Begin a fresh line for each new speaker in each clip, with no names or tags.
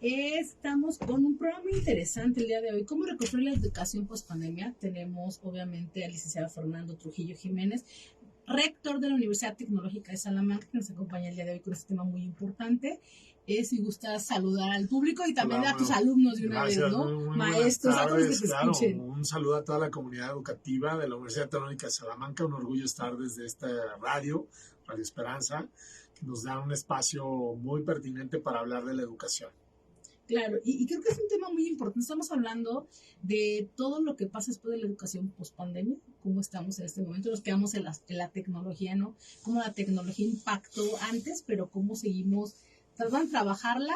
Estamos con un programa interesante el día de hoy. ¿Cómo reconstruir la educación post-pandemia? Tenemos, obviamente, al licenciado Fernando Trujillo Jiménez, rector de la Universidad Tecnológica de Salamanca, que nos acompaña el día de hoy con este tema muy importante. Si gustas saludar al público y también
Hola,
a tus alumnos de una
gracias,
vez, ¿no?
muy
Maestros, a todos los que te
claro,
escuchen.
un saludo a toda la comunidad educativa de la Universidad Tecnológica de Salamanca, un orgullo estar desde esta Radio Esperanza, que nos da un espacio muy pertinente para hablar de la educación.
Claro, y creo que es un tema muy importante. Estamos hablando de todo lo que pasa después de la educación post-pandemia, cómo estamos en este momento, nos quedamos en la tecnología, ¿no? Cómo la tecnología impactó antes, pero cómo seguimos tratando de trabajarla,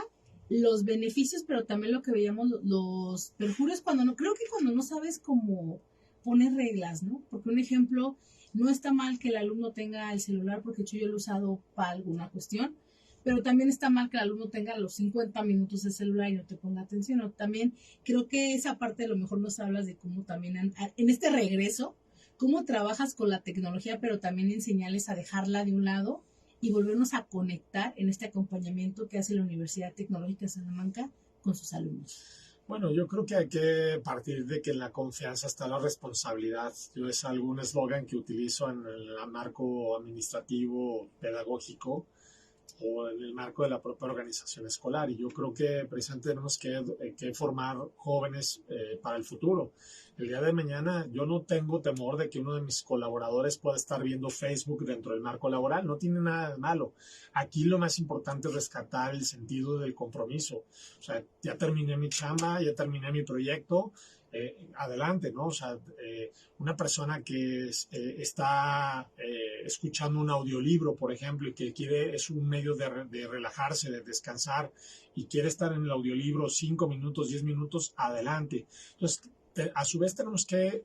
los beneficios, pero también lo que veíamos, los perjurios, creo que cuando no sabes cómo poner reglas, ¿no? Porque un ejemplo, no está mal que el alumno tenga el celular, porque yo lo he usado para alguna cuestión, pero también está mal que el alumno tenga los 50 minutos de celular y no te ponga atención. O también creo que esa parte a lo mejor nos hablas de cómo también en este regreso, cómo trabajas con la tecnología, pero también enseñarles a dejarla de un lado y volvernos a conectar en este acompañamiento que hace la Universidad Tecnológica de Salamanca con sus alumnos.
Bueno, yo creo que hay que partir de que en la confianza está la responsabilidad. Yo es algún eslogan que utilizo en el marco administrativo, pedagógico, o en el marco de la propia organización escolar. Y yo creo que precisamente tenemos que formar jóvenes para el futuro. El día de mañana yo no tengo temor de que uno de mis colaboradores pueda estar viendo Facebook dentro del marco laboral. No tiene nada de malo. Aquí lo más importante es rescatar el sentido del compromiso. O sea, ya terminé mi chamba, ya terminé mi proyecto, adelante, ¿no? O sea, una persona que está escuchando un audiolibro, por ejemplo, y que es un medio de relajarse, de descansar, y quiere estar en el audiolibro 5 minutos, 10 minutos, adelante. Entonces, a su vez tenemos que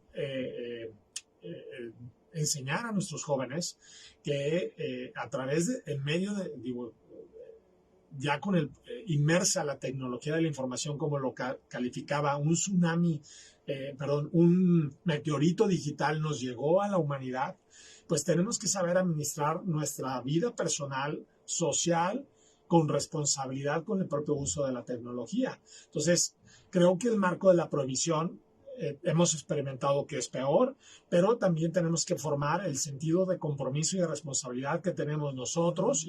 enseñar a nuestros jóvenes que a través en medio ya con inmersa la tecnología de la información, como lo calificaba, un tsunami, un meteorito digital nos llegó a la humanidad, pues tenemos que saber administrar nuestra vida personal, social, con responsabilidad con el propio uso de la tecnología. Entonces, creo que el marco de la prohibición hemos experimentado que es peor, pero también tenemos que formar el sentido de compromiso y de responsabilidad que tenemos nosotros,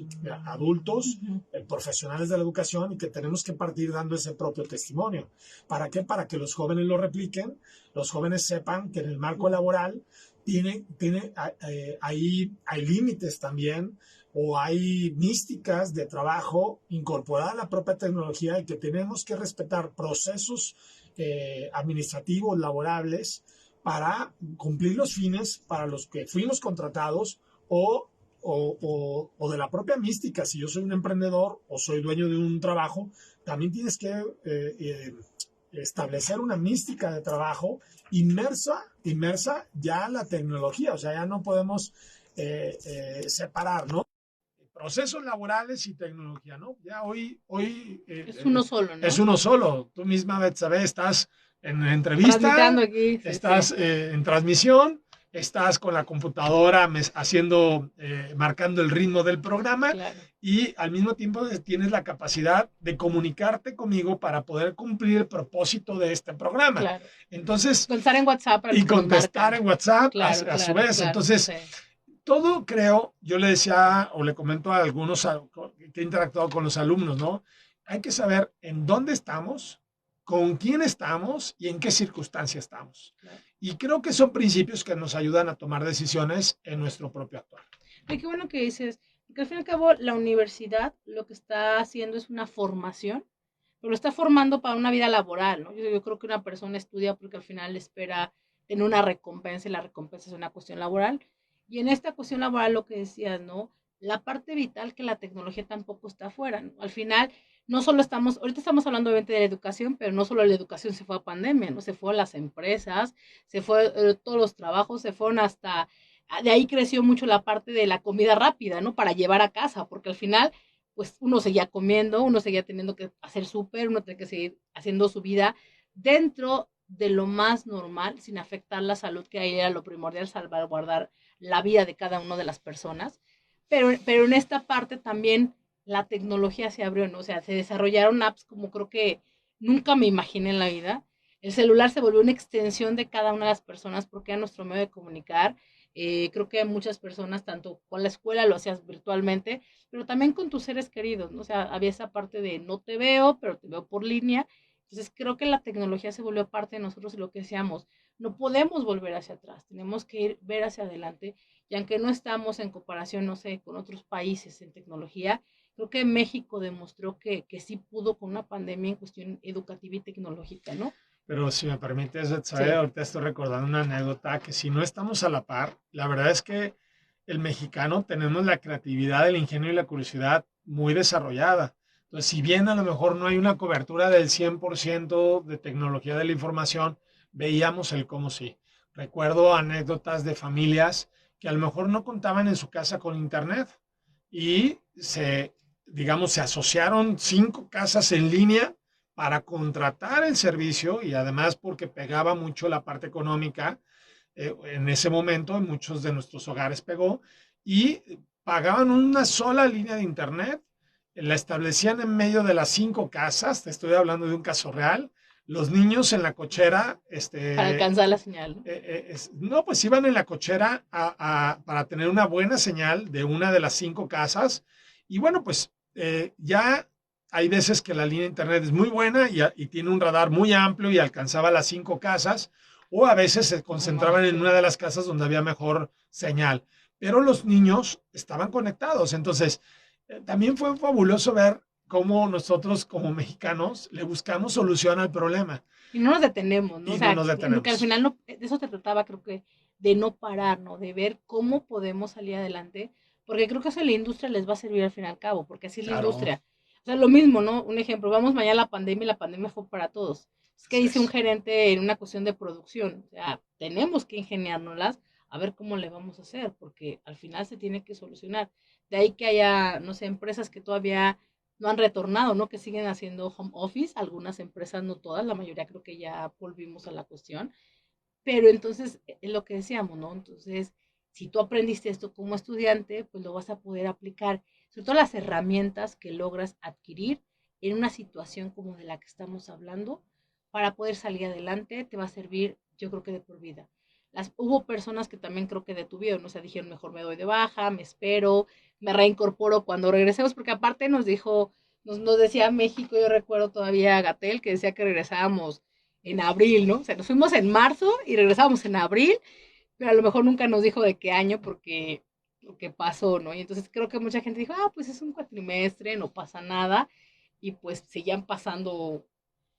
adultos, profesionales de la educación, y que tenemos que partir dando ese propio testimonio. ¿Para qué? Para que los jóvenes lo repliquen, los jóvenes sepan que en el marco laboral hay límites también, o hay místicas de trabajo incorporada a la propia tecnología, y que tenemos que respetar procesos administrativos, laborables, para cumplir los fines para los que fuimos contratados, o de la propia mística. Si yo soy un emprendedor o soy dueño de un trabajo, también tienes que establecer una mística de trabajo inmersa ya en la tecnología. O sea, ya no podemos separar, ¿no? Procesos laborales y tecnología, ¿no? Ya hoy
es uno solo, ¿no?
Es uno solo. Tú misma, Betsabe, estás en entrevista,
aquí,
estás en transmisión, estás con la computadora marcando el ritmo del programa,
claro.
Y al mismo tiempo tienes la capacidad de comunicarte conmigo para poder cumplir el propósito de este programa.
Claro.
Entonces,
contestar en WhatsApp
y contestar en WhatsApp
claro,
a su vez. Claro, entonces, sí. Todo creo, yo le decía o le comento a algunos que he interactuado con los alumnos, ¿no? Hay que saber en dónde estamos, con quién estamos y en qué circunstancia estamos. Claro. Y creo que son principios que nos ayudan a tomar decisiones en nuestro propio actuar.
Y qué bueno que dices, porque al fin y al cabo la universidad lo que está haciendo es una formación, pero lo está formando para una vida laboral, ¿no? Yo creo que una persona estudia porque al final espera tener una recompensa, y la recompensa es una cuestión laboral. Y en esta cuestión laboral, lo que decías, ¿no? La parte vital, que la tecnología tampoco está afuera, ¿no? Al final, no solo ahorita estamos hablando obviamente de la educación, pero no solo la educación se fue a pandemia, ¿no? Se fue a las empresas, se fue todos los trabajos, se fueron hasta, de ahí creció mucho la parte de la comida rápida, ¿no? Para llevar a casa, porque al final, pues uno seguía comiendo, uno seguía teniendo que hacer súper, uno tenía que seguir haciendo su vida dentro de lo más normal, sin afectar la salud, que ahí era lo primordial, salvaguardar la vida de cada una de las personas, pero en esta parte también la tecnología se abrió, ¿no? O sea, se desarrollaron apps como creo que nunca me imaginé en la vida. El celular se volvió una extensión de cada una de las personas porque era nuestro medio de comunicar. Creo que muchas personas, tanto con la escuela lo hacías virtualmente, pero también con tus seres queridos, ¿no? O sea, había esa parte de no te veo, pero te veo por línea. Entonces creo que la tecnología se volvió parte de nosotros y lo que decíamos, no podemos volver hacia atrás, tenemos que ir, ver hacia adelante. Y aunque no estamos en comparación, no sé, con otros países en tecnología, creo que México demostró que sí pudo con una pandemia en cuestión educativa y tecnológica, ¿no?
Pero si me permites, Betsabe,
Sí,
ahorita estoy recordando una anécdota que si no estamos a la par, la verdad es que el mexicano tenemos la creatividad, el ingenio y la curiosidad muy desarrollada. Entonces, si bien a lo mejor no hay una cobertura del 100% de tecnología de la información, veíamos el cómo sí. Recuerdo anécdotas de familias que a lo mejor no contaban en su casa con internet y digamos, se asociaron 5 casas en línea para contratar el servicio y además porque pegaba mucho la parte económica. En ese momento en muchos de nuestros hogares pegó y pagaban una sola línea de internet, la establecían en medio de las 5 casas, te estoy hablando de un caso real, los niños en la cochera,
para alcanzar la señal, ¿no?
no, pues iban en la cochera para tener una buena señal de una de las 5 casas y bueno, pues ya hay veces que la línea de internet es muy buena y tiene un radar muy amplio y alcanzaba las 5 casas, o a veces se
No, no,
concentraban en
sí.
una de las casas donde había mejor señal. Pero los niños estaban conectados. Entonces, también fue fabuloso ver cómo nosotros como mexicanos le buscamos solución al problema
Y no nos detenemos, ¿no? O
y no
sea,
nos
que al
detenemos.
final no, de eso se trataba, creo que, de no parar, ¿no? De ver cómo podemos salir adelante, porque creo que eso a la industria les va a servir al fin y al cabo, porque así es la
Claro,
industria. O sea, lo mismo, ¿no? Un ejemplo, vamos mañana a la pandemia y la pandemia fue para todos. Es que
así
dice un
es.
gerente en una cuestión de producción, o sea, tenemos que ingeniárnoslas a ver cómo le vamos a hacer, porque al final se tiene que solucionar. De ahí que haya, no sé, empresas que todavía no han retornado, ¿no? Que siguen haciendo home office, algunas empresas, no todas, la mayoría creo que ya volvimos a la cuestión, pero entonces es lo que decíamos, ¿no? Entonces, si tú aprendiste esto como estudiante, pues lo vas a poder aplicar, sobre todo las herramientas que logras adquirir en una situación como de la que estamos hablando, para poder salir adelante, te va a servir, yo creo que de por vida. Hubo personas que también creo que detuvieron, o sea, dijeron, mejor me doy de baja, me espero, me reincorporo cuando regresemos, porque aparte nos dijo, nos decía México, yo recuerdo todavía a Gatel, que decía que regresábamos en abril, ¿no? O sea, nos fuimos en marzo y regresamos en abril, pero a lo mejor nunca nos dijo de qué año porque lo que pasó, ¿no? Y entonces creo que mucha gente dijo, ah, pues es un cuatrimestre, no pasa nada, y pues seguían pasando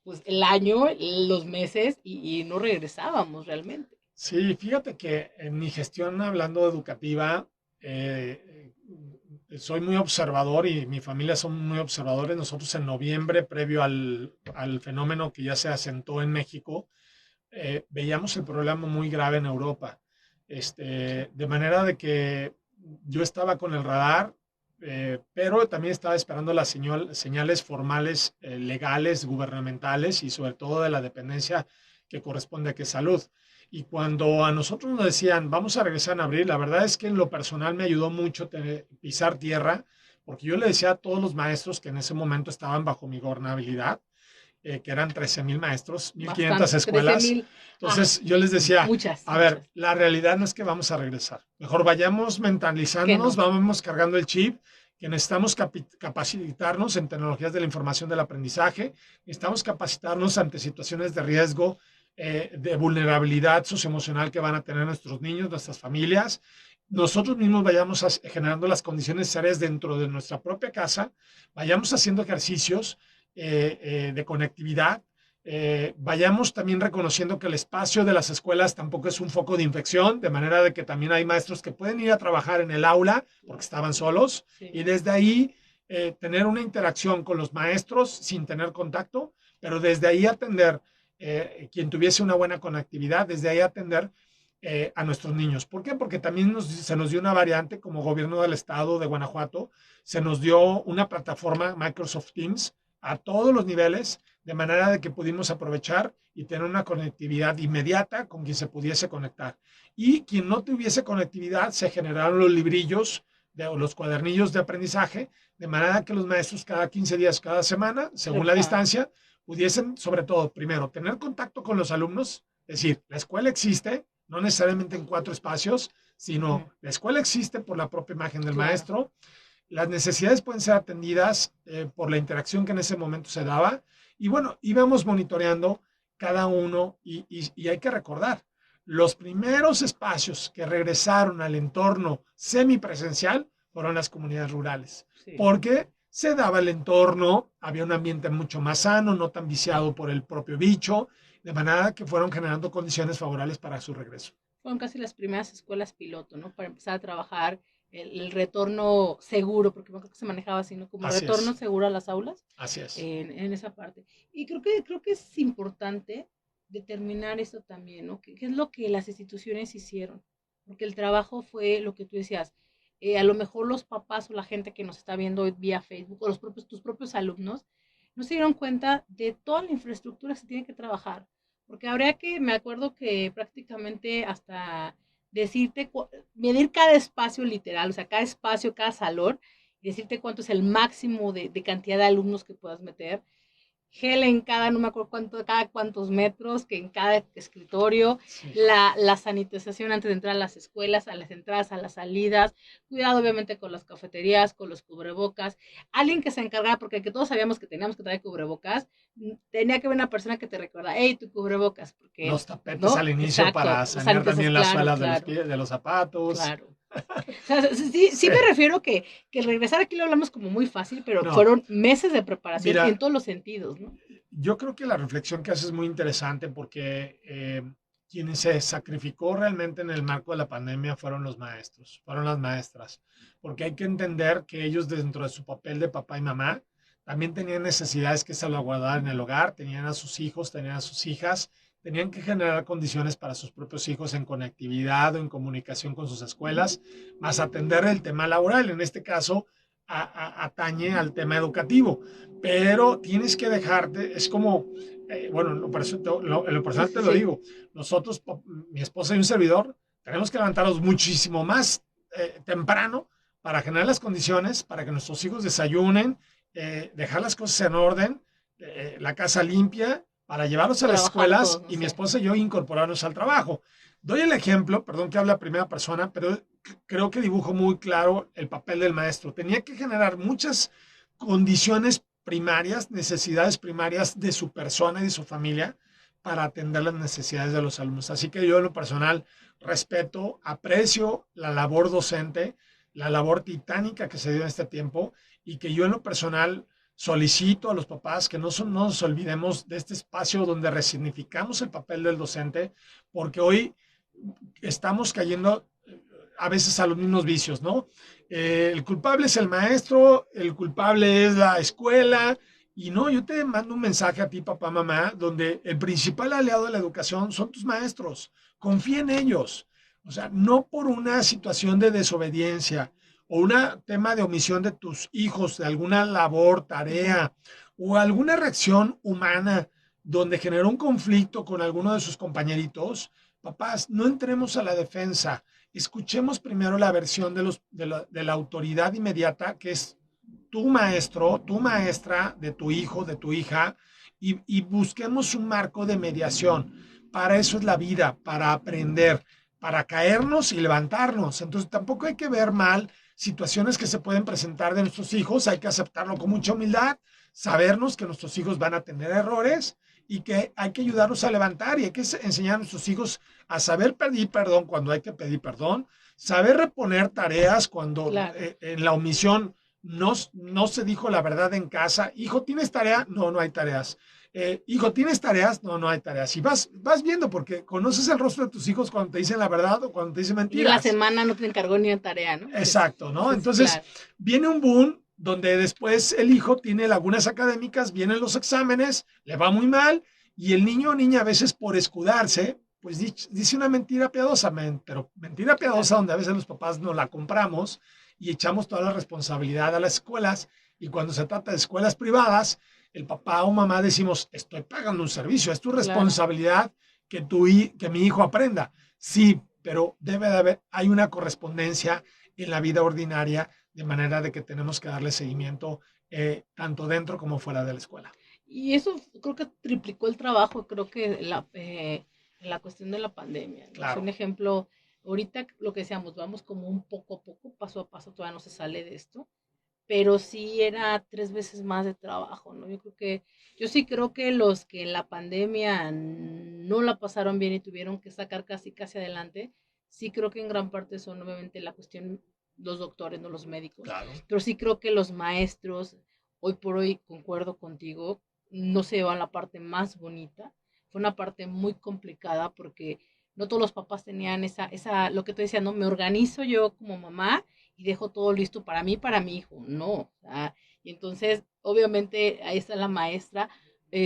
pues el año, los meses, y no regresábamos realmente.
Sí, fíjate que en mi gestión, hablando educativa, soy muy observador y mi familia son muy observadores. Nosotros en noviembre, previo al fenómeno que ya se asentó en México, veíamos el problema muy grave en Europa. De manera de que yo estaba con el radar, pero también estaba esperando las señales formales, legales, gubernamentales y sobre todo de la dependencia que corresponde a que es salud. Y cuando a nosotros nos decían, vamos a regresar en abril, la verdad es que en lo personal me ayudó mucho pisar tierra, porque yo le decía a todos los maestros que en ese momento estaban bajo mi gobernabilidad, que eran 13,000 maestros, 1,500
Bastante, 13
escuelas.
mil, ah,
Entonces yo les decía,
muchas,
a ver,
muchas,
la realidad no es que vamos a regresar. Mejor vayamos
que
mentalizándonos,
no.
vamos cargando el chip, que necesitamos capacitarnos en tecnologías de la información del aprendizaje, necesitamos capacitarnos ante situaciones de riesgo, de vulnerabilidad socioemocional que van a tener nuestros niños, nuestras familias. Nosotros mismos vayamos generando las condiciones necesarias dentro de nuestra propia casa, vayamos haciendo ejercicios, de conectividad, vayamos también reconociendo que el espacio de las escuelas tampoco es un foco de infección, de manera de que también hay maestros que pueden ir a trabajar en el aula porque estaban solos
Sí.
y desde ahí tener una interacción con los maestros sin tener contacto, pero desde ahí atender, quien tuviese una buena conectividad, desde ahí atender a nuestros niños. ¿Por qué? Porque también se nos dio una variante como gobierno del estado de Guanajuato, se nos dio una plataforma Microsoft Teams a todos los niveles, de manera de que pudimos aprovechar y tener una conectividad inmediata con quien se pudiese conectar. Y quien no tuviese conectividad, se generaron los librillos los cuadernillos de aprendizaje, de manera que los maestros cada 15 días, cada semana, según la distancia, pudiesen, sobre todo, primero, tener contacto con los alumnos, es decir, la escuela existe, no necesariamente en 4 espacios, sino la escuela existe por la propia imagen del maestro. Las necesidades pueden ser atendidas por la interacción que en ese momento se daba. Y bueno, íbamos monitoreando cada uno y hay que recordar, los primeros espacios que regresaron al entorno semipresencial fueron las comunidades rurales, porque se daba el entorno, había un ambiente mucho más sano, no tan viciado por el propio bicho, de manera que fueron generando condiciones favorables para su regreso.
Fueron casi las primeras escuelas piloto, ¿no? Para empezar a trabajar el retorno seguro, porque me acuerdo que se manejaba así, ¿no? Como retorno seguro a las aulas.
Así es.
En esa parte. Y creo que es importante determinar eso también, ¿no? ¿Qué es lo que las instituciones hicieron? Porque el trabajo fue lo que tú decías. A lo mejor los papás o la gente que nos está viendo vía Facebook o tus propios alumnos no se dieron cuenta de toda la infraestructura que se tiene que trabajar. Porque habría que, me acuerdo que prácticamente hasta decirte, medir cada espacio literal, o sea, cada espacio, cada salón, y decirte cuánto es el máximo de cantidad de alumnos que puedas meter. Gel en cada, no me acuerdo cuánto, cada cuántos metros, que en cada escritorio, la sanitización antes de entrar a las escuelas, a las entradas, a las salidas, cuidado obviamente con las cafeterías, con los cubrebocas, alguien que se encargara, porque que todos sabíamos que teníamos que traer cubrebocas, tenía que haber una persona que te recuerda, hey, tu cubrebocas, porque
los tapetes al inicio para sanear también las suelas de los pies, de los zapatos.
Claro. O sea, sí me refiero que el regresar aquí lo hablamos como muy fácil, pero fueron meses de preparación en todos los sentidos, ¿no?
Yo creo que la reflexión que haces es muy interesante porque quienes se sacrificó realmente en el marco de la pandemia fueron los maestros, fueron las maestras, porque hay que entender que ellos dentro de su papel de papá y mamá también tenían necesidades que salvaguardar en el hogar, tenían a sus hijos, tenían a sus hijas, tenían que generar condiciones para sus propios hijos en conectividad o en comunicación con sus escuelas, más atender el tema laboral, en este caso atañe al tema educativo, pero tienes que dejarte, es como, bueno, en lo personal te lo digo, nosotros, mi esposa y un servidor, tenemos que levantarnos muchísimo más temprano para generar las condiciones para que nuestros hijos desayunen, dejar las cosas en orden, la casa limpia, para llevarlos a las escuelas todos, y mi esposa y yo incorporarnos al trabajo. Doy el ejemplo, perdón que hable a primera persona, pero creo que dibujo muy claro el papel del maestro. Tenía que generar muchas condiciones primarias, necesidades primarias de su persona y de su familia para atender las necesidades de los alumnos. Así que yo en lo personal respeto, aprecio la labor docente, la labor titánica que se dio en este tiempo y que yo en lo personal solicito a los papás que no nos olvidemos de este espacio donde resignificamos el papel del docente, porque hoy estamos cayendo a veces a los mismos vicios, ¿no? El culpable es el maestro, el culpable es la escuela, y no, yo te mando un mensaje a ti, papá, mamá, donde el principal aliado de la educación son tus maestros. Confía en ellos. O sea, no por una situación de desobediencia, o un tema de omisión de tus hijos, de alguna labor, tarea, o alguna reacción humana donde generó un conflicto con alguno de sus compañeritos, papás, no entremos a la defensa. Escuchemos primero la versión de la autoridad inmediata, que es tu maestro, tu maestra, de tu hijo, de tu hija, y busquemos un marco de mediación. Para eso es la vida, para aprender, para caernos y levantarnos. Entonces tampoco hay que ver mal situaciones que se pueden presentar de nuestros hijos, hay que aceptarlo con mucha humildad, sabernos que nuestros hijos van a tener errores y que hay que ayudarlos a levantar y hay que enseñar a nuestros hijos a saber pedir perdón cuando hay que pedir perdón, saber reponer tareas cuando en la omisión no se dijo la verdad en casa. Hijo, ¿tienes tarea? No, no hay tareas. Hijo, ¿tienes tareas? No, no hay tareas. Y vas viendo, porque conoces el rostro de tus hijos cuando te dicen la verdad o cuando te dicen mentiras.
Y la semana no te encargó ni una tarea, ¿no?
Exacto, ¿no? Entonces, viene un boom donde después el hijo tiene lagunas académicas, vienen los exámenes, le va muy mal, y el niño o niña a veces por escudarse, pues dice una mentira piadosa, pero mentira piadosa donde a veces los papás no la compramos y echamos toda la responsabilidad a las escuelas, y cuando se trata de escuelas privadas, el papá o mamá decimos, estoy pagando un servicio, es tu responsabilidad que mi hijo aprenda. Sí, pero debe de haber, hay una correspondencia en la vida ordinaria, de manera de que tenemos que darle seguimiento tanto dentro como fuera de la escuela.
Y eso creo que triplicó el trabajo, creo que en la cuestión de la pandemia, ¿no? Es un
Claro,
ejemplo, ahorita lo que decíamos, vamos como un poco a poco, paso a paso, todavía no se sale de esto, pero sí era 3 veces más de trabajo, ¿no? Yo sí creo que los que en la pandemia no la pasaron bien y tuvieron que sacar casi casi adelante, sí creo que en gran parte son obviamente la cuestión, los doctores, no los médicos,
claro.
pero sí creo que los maestros, hoy por hoy, concuerdo contigo, no se llevan la parte más bonita, fue una parte muy complicada porque no todos los papás tenían lo que tú decías, ¿no? Me organizo yo como mamá y dejo todo listo para mí, para mi hijo. No. O sea, y entonces, obviamente, ahí está la maestra.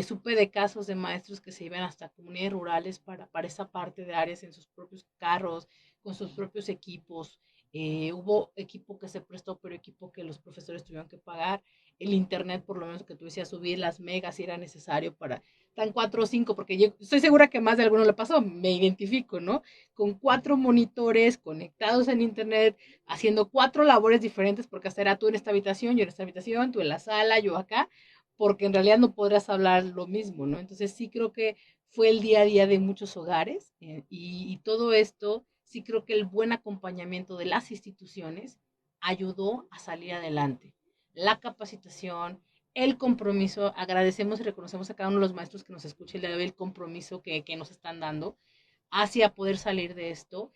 Supe de casos de maestros que se iban hasta comunidades rurales para esa parte de áreas en sus propios carros, con sus propios equipos. Hubo equipo que se prestó, pero equipo que los profesores tuvieron que pagar. El internet, por lo menos que tú decías, subir las megas si era necesario para tan 4 o 5, porque yo estoy segura que más de alguno le pasó, me identifico, ¿no? Con 4 monitores conectados en internet, haciendo 4 labores diferentes, porque hasta era tú en esta habitación, yo en esta habitación, tú en la sala, yo acá, porque en realidad no podrás hablar lo mismo, ¿no? Entonces sí creo que fue el día a día de muchos hogares y todo esto, sí creo que el buen acompañamiento de las instituciones ayudó a salir adelante. La capacitación, el compromiso, agradecemos y reconocemos a cada uno de los maestros que nos escucha el día de hoy, el compromiso que nos están dando hacia poder salir de esto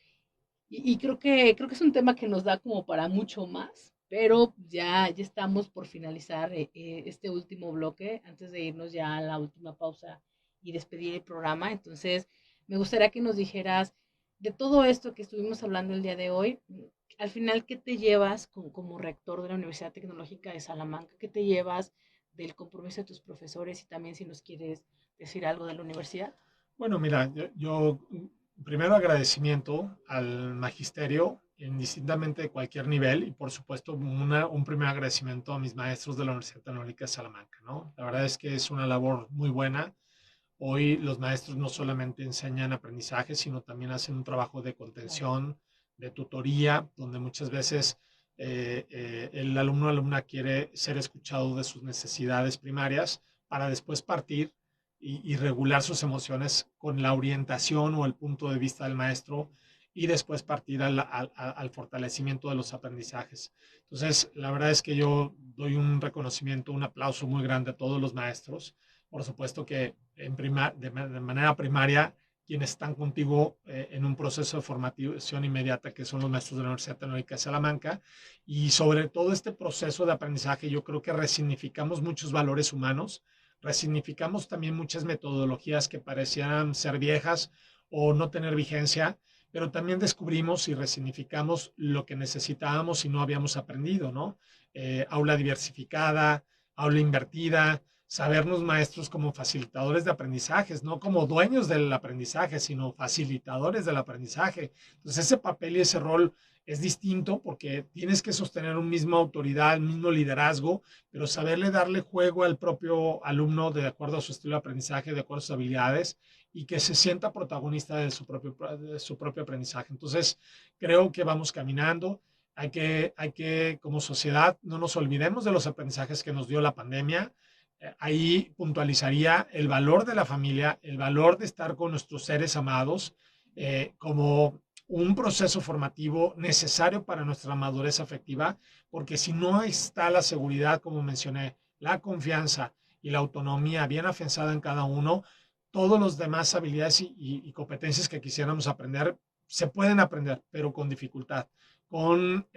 y creo que es un tema que nos da como para mucho más, pero ya estamos por finalizar este último bloque antes de irnos ya a la última pausa y despedir el programa. Entonces, me gustaría que nos dijeras de todo esto que estuvimos hablando el día de hoy, al final, ¿qué te llevas como rector de la Universidad Tecnológica de Salamanca? ¿Qué te llevas del compromiso de tus profesores y también si nos quieres decir algo de la universidad?
Bueno, mira, yo primero agradecimiento al magisterio, indistintamente de cualquier nivel, y por supuesto un primer agradecimiento a mis maestros de la Universidad Tecnológica de Salamanca, ¿no? La verdad es que es una labor muy buena. Hoy los maestros no solamente enseñan aprendizaje, sino también hacen un trabajo de
Claro.
contención, de tutoría, donde muchas veces el alumno o alumna quiere ser escuchado de sus necesidades primarias para después partir y regular sus emociones con la orientación o el punto de vista del maestro y después partir al fortalecimiento de los aprendizajes. Entonces, la verdad es que yo doy un reconocimiento, un aplauso muy grande a todos los maestros. Por supuesto que de manera primaria, quienes están contigo en un proceso de formación inmediata, que son los maestros de la Universidad Tecnológica de Salamanca, y sobre todo este proceso de aprendizaje, yo creo que resignificamos muchos valores humanos, resignificamos también muchas metodologías que parecían ser viejas o no tener vigencia, pero también descubrimos y resignificamos lo que necesitábamos y no habíamos aprendido, ¿no? Aula diversificada, aula invertida, sabernos maestros como facilitadores de aprendizajes, no como dueños del aprendizaje, sino facilitadores del aprendizaje. Entonces ese papel y ese rol es distinto porque tienes que sostener un mismo autoridad, un mismo liderazgo, pero saberle darle juego al propio alumno de acuerdo a su estilo de aprendizaje, de acuerdo a sus habilidades y que se sienta protagonista de su propio aprendizaje. Entonces, creo que vamos caminando. Como sociedad, no nos olvidemos de los aprendizajes que nos dio la pandemia. Ahí puntualizaría el valor de la familia, el valor de estar con nuestros seres amados, como un proceso formativo necesario para nuestra madurez afectiva, porque si no está la seguridad, como mencioné, la confianza y la autonomía bien afianzada en cada uno, todos los demás habilidades y competencias que quisiéramos aprender se pueden aprender, pero con dificultad, con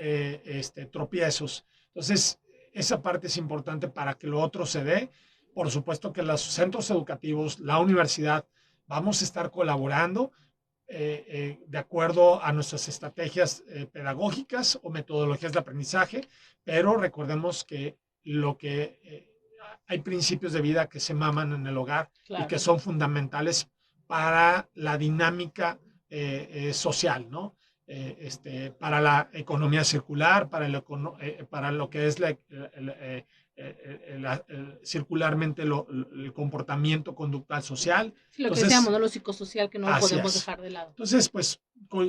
tropiezos. Entonces, esa parte es importante para que lo otro se dé. Por supuesto que los centros educativos, la universidad, vamos a estar colaborando de acuerdo a nuestras estrategias pedagógicas o metodologías de aprendizaje, pero recordemos que lo que hay principios de vida que se maman en el hogar y que
Claro.
son fundamentales para la dinámica social, ¿no? Para la economía circular, para lo que es circularmente el comportamiento conductual social.
Sí, lo que decíamos,
Entonces,
¿no? Lo psicosocial que no lo
así
podemos
es.
dejar de lado.
Entonces, pues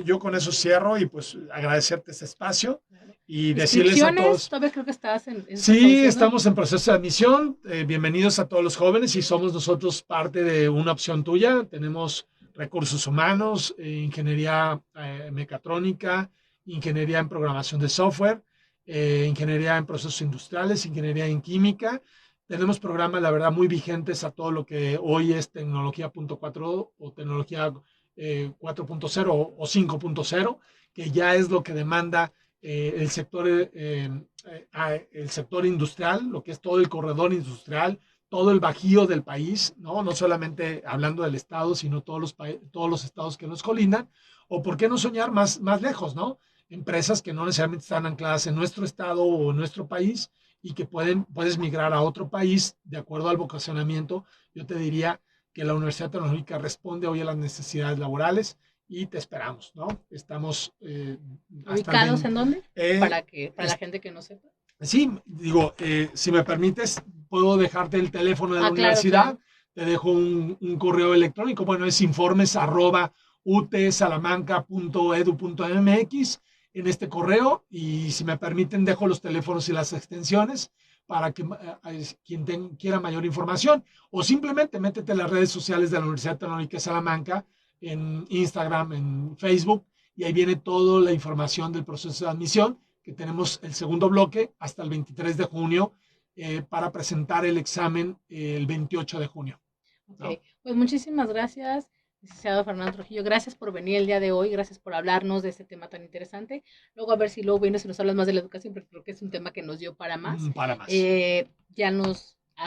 yo con eso cierro y pues agradecerte este espacio y decirles a
Inscripciones,
todos.
todavía creo que estás en
Sí, estamos en proceso de admisión. Bienvenidos a todos los jóvenes y somos nosotros parte de una opción tuya. Tenemos recursos humanos, ingeniería mecatrónica, ingeniería en programación de software, ingeniería en procesos industriales, ingeniería en química. Tenemos programas, la verdad, muy vigentes a todo lo que hoy es tecnología 4.0 o tecnología 4.0 o 5.0, que ya es lo que demanda el sector industrial, lo que es todo el corredor industrial, todo el bajío del país, no solamente hablando del estado, sino todos los estados que nos colindan, o por qué no soñar más lejos, ¿no? Empresas que no necesariamente están ancladas en nuestro estado o en nuestro país y que puedes migrar a otro país de acuerdo al vocacionamiento. Yo te diría que la Universidad Tecnológica responde hoy a las necesidades laborales y te esperamos, ¿no? Estamos
¿Ubicados en dónde? Para la
es,
gente que no sepa.
Sí, digo, si me permites, puedo dejarte el teléfono de la
Claro,
universidad,
claro.
te dejo un correo electrónico, bueno, es informes@utsalamanca.edu.mx en este correo y si me permiten dejo los teléfonos y las extensiones para que quien quiera mayor información o simplemente métete en las redes sociales de la Universidad Tecnológica de Salamanca, en Instagram, en Facebook y ahí viene toda la información del proceso de admisión que tenemos el segundo bloque hasta el 23 de junio para presentar el examen el 28 de junio. ¿No?
Ok, pues muchísimas gracias, licenciado Fernando Trujillo. Gracias por venir el día de hoy, gracias por hablarnos de este tema tan interesante. Luego a ver si luego vienes y nos hablas más de la educación, porque creo que es un tema que nos dio para más.
Para más.
Ya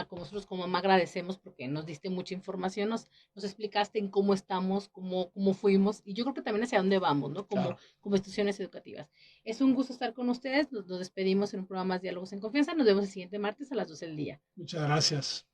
como nosotros como mamá agradecemos porque nos diste mucha información, nos explicaste en cómo estamos, cómo fuimos, y yo creo que también hacia dónde vamos, ¿no?
Claro.
Como instituciones educativas. Es un gusto estar con ustedes, nos despedimos en un programa más Diálogos en Confianza, nos vemos el siguiente martes a las 12 del día.
Muchas gracias.